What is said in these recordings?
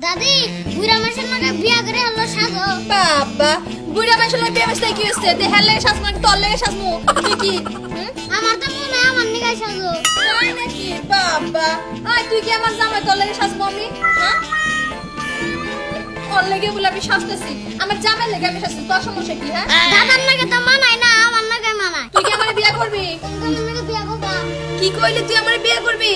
দাদি বুড়া মানুষের লগে বিয়া করে হলো সাজো বাবা বুড়া মানুষের লগে বিয়া করতে কি হইছে তে হেলে সাজমু নাকি তোর লাগে সাজমু কি আমার তো মনে হয় আমার নিগাই সাজো তাই নাকি বাবা আয় তুই কি আমার জামাই তোর লাগে সাজমু আমি হ্যাঁ তোর লাগে বলে আমি সাজতেছি আমার জামাই লাগে আমি সাজতেছি তোর সমস্যা কি হ্যাঁ দাদার লাগে তো মানাই না আমার লাগে মানাই তুই কি আমারে বিয়া করবি তুমি আমার লাগে বিয়া করবা কি কইলি তুই আমারে বিয়া করবি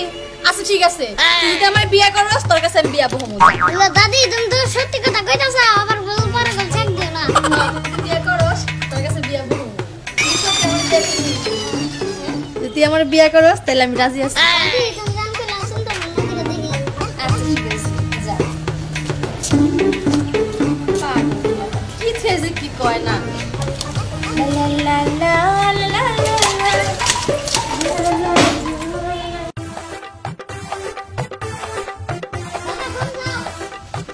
আচ্ছা ঠিক আছে তুই যদি আমারে বিয়া করস তোর কাছে আমি বিয়া বহমু হ্যালো দাদি তুমি তো সত্যি কথা কইতাছ আবার বল পরে বল চেক দিও না বিয়া করস তোর কাছে বিয়া বহমু তুই আমারে বিয়া করস তাহলে আমি রাজি আছি দাদি তুমি জানতে না শুনতে মন করে দেখি আচ্ছা ঠিক আছে যা কি থেজে কি কয় না লা লা লা লা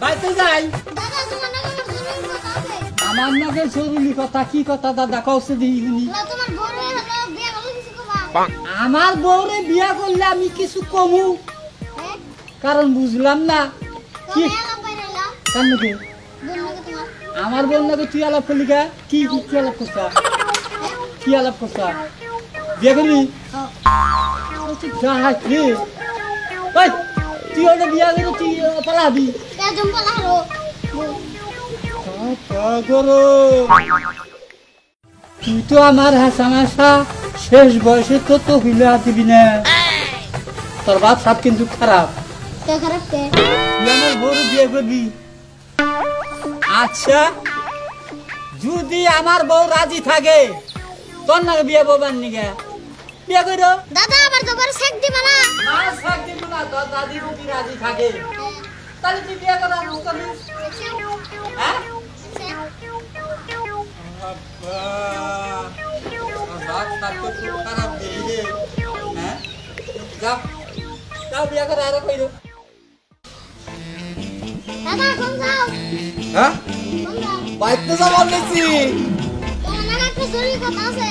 বাইতে যাই দাদা তোমার নাকি জরুরি কথা আছে আমার নাকি জরুরি কথা কি কথা দাদা কওছে দিইনি হ্যালো তোমার বড় হলো বিয়া করলে কিছু কবা আমার বউরে বিয়া করলে আমি কিছু কমু হ্যাঁ কারণ বুঝলাম না কি তুমি এলা বাইরেলা কান নাকি বোন লাগে তোমার আমার বোন নাকি তুই আলাপ করলি গা কি কি আলাপ করছা কি আলাপ করছা বিয়া করবি যাই রে ওই তুই ওটা বিয়া করে তুই পালাবি একদম পালা হলো তুই তো আমার হাসামাশা শেষ বয়সে তো হিলে দিবি না তোর বাপ সাপ কিন্তু খারাপ কে খারাপ কে তুই আমার বড় বিয়ে করবি আচ্ছা যদি আমার বউ রাজি থাকে তোর না বিয়ে বউবার নিগে বিয়ে করো দাদা আবার তো বড় শেক দিবা না তোর দাদি যদি রাজি থাকে তাহলে তুই বিয়ে করা হ্যাঁ বাপ সাপ তো খুব খারাপ দিবি হ্যাঁ যাও যাও বিয়ে করা আরো কইরো দাদা কোন যাও হ্যাঁ কোন যাও বাইতে যাবার নেছি তোমার নাকি একটা জরুরি কথা আছে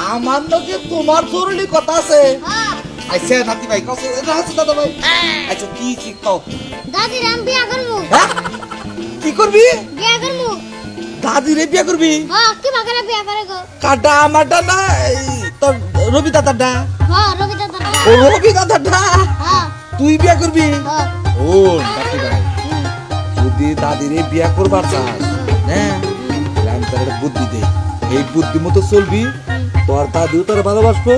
আমার নাকি তোমার জরুরি কথা আছে হ্যাঁ আচ্ছা নাতি ভাই কসে এটা আছে দাদা ভাই আচ্ছা কি কও দাদি রাম বিয়া করমু হ্যাঁ কি করবি বিয়া করমু দাদি রে বিয়ে করবি হ্যাঁ কি বাগারে বিয়া করে গো কাটা আমারটা না তোর রবি দাদাটা হ্যাঁ রবি দাদা ও রবি দাদাটা হ্যাঁ তুই বিয়ে করবি হ্যাঁ ও নাতি ভাই যদি দাদি রে বিয়ে করবার চাস হ্যাঁ আমি তোর একটা বুদ্ধি দে এই বুদ্ধি মতো চলবি তোর দাদিও তোর ভালোবাসবো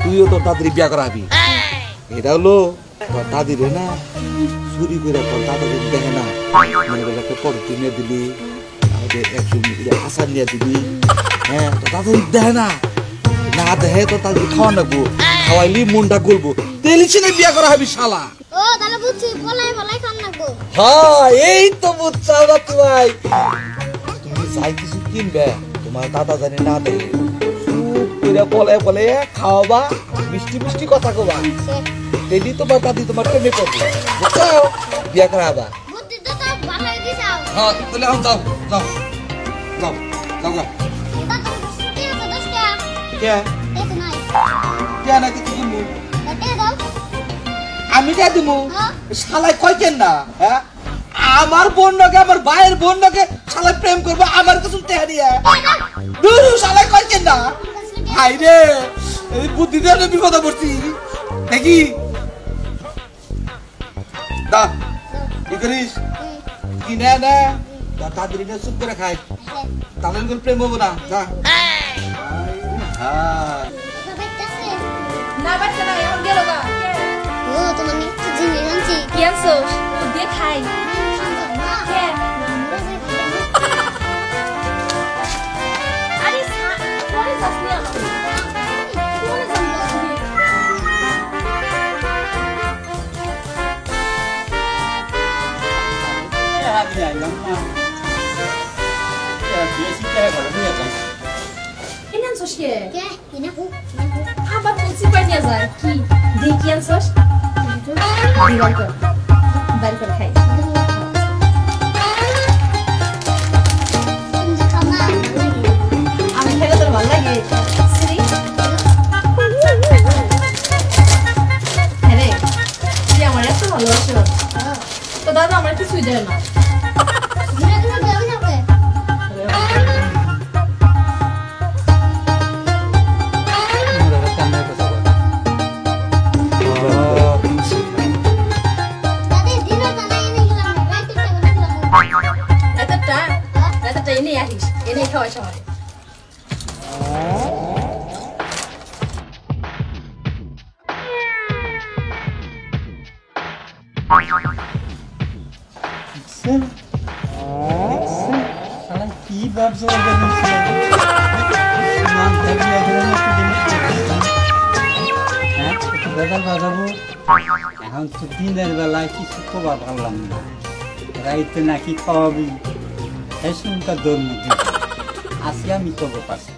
তুইও তোর দাদির বিয়ে করাবি এটা হলো তোর দাদি রে না চুরি করে তোর দাদাকে দেখে না মনে করে একটা পদ্ধতি নিয়ে দিলি আমাদের একজন আচার নিয়ে দিবি হ্যাঁ তোর দাদা দেখে না না দেখে তোর দাদি খাওয়া নাকবো খাওয়াইলি মনটা গলবো তেলি চিনে বিয়ে করা হবি শালা ও তাহলে বুঝছি পলাই পলাই খান লাগবো হ্যাঁ এই তো বুঝছাও না তুই তুমি যাই কিছু কিনবে তোমার দাদা জানি না দেয় বলে বলে খাওয়াবা মিষ্টি মিষ্টি কথা কবা তেলি তোমার দাদি তোমার প্রেমে পড়বে বুঝছো বিয়া করাবা বুদ্ধি তো সব ভালোই দিছাও হ্যাঁ তাহলে এখন যাও যাও যাও যাও যাও দাদা কি আছে 10 টাকা কে এই নাই কে না কিছু কিনবো এই দাও আমি কে দিমু হ্যাঁ শালাই কই কেন না হ্যাঁ আমার বোন নাকি আমার ভাইয়ের বোন নাকি শালাই প্রেম করবে আমার কিছু তেহারিয়া দূর শালাই কই কেন না হাই রে এই বুদ্ধি দিয়ে বিপদে পড়ছি দেখি দা কি করিস কি না না তাড়াতাড়ি না চুপ করে খাই তাহলে কোনো প্রেম হবো না যা হ্যাঁ না বাচ্চা না এখন গেল গা ও তোমার নিচে জিনিস আনছি কি আনছস ও দিয়ে খাই কে আরে পরে যাসনি আমার পরে যাসনি আমি আইলাম না বিয়ে শিখতে হবে নিয়ে যাই এনে আনছস কে কে কিনা কো আবার বলছি পাই নিয়ে যায় কি দেখি আনছস বার কর খাই আমি খেলে তোর ভালো লাগে শ্রী হ্যাঁ রে তুই আমার এত ভালোবাসো তো দাদা আমার আমার কিছুই দেয় না। ঘুরে ঘুরে দেবে না ওকে। দাদি দিনও জানা এনে গেলাম রাইতে গেলাম রাতেরটা এনেই আসিস, এনেই খাওয়াই সবাই। কি ব্যবসা বেদাল বাজাবো এখন তো দিনের বেলায় কিছু খবর পারলাম না রাইতে নাকি খাওয়াবি এই শুনটা দৌড় মধ্যে আজকে আমি খবর পাচ্ছি